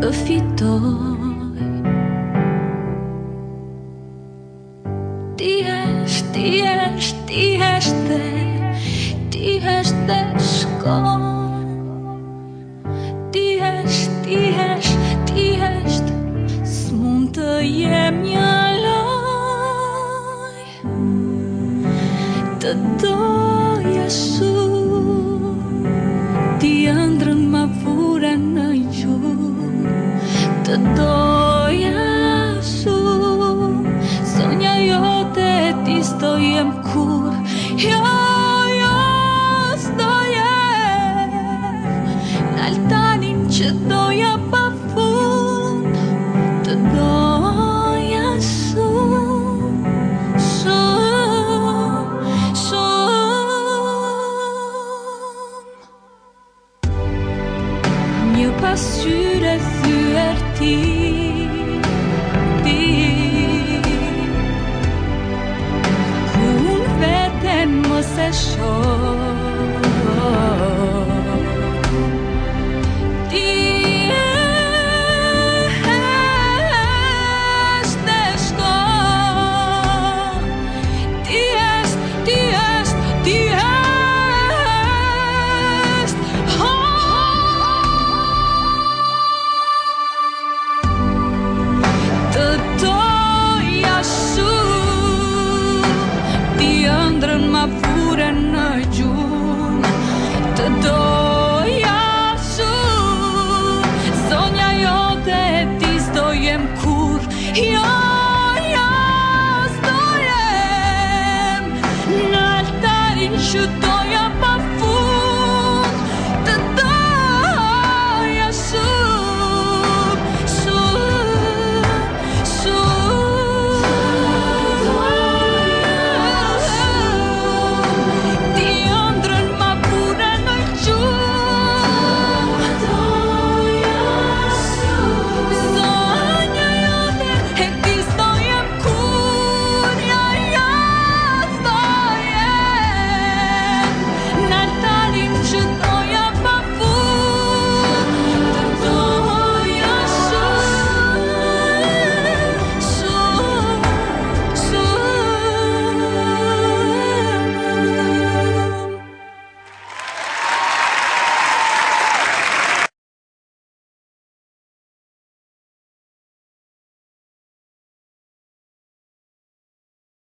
të fitoj. Ti heshte shkon. Ti hesht, s'mund të jem një loj. Të doja shumë, ti ëndrën ma vure në gjumë. Të doja shumë, sonja jote ti s'do jem kur. Jo, s'do jem në altarin që doja pa fund. Të doja shumë, shumë, shumë. Një pasqyre thyer ti, ku unë veten mos e shoh. Ti heshte shkon. Ti hesht, Të doja shumë, ti ëndrën ma vure në gjumë. Të doja shumë, sonja jote ti s'do jem kur. Jo, s'do jem në altarin që do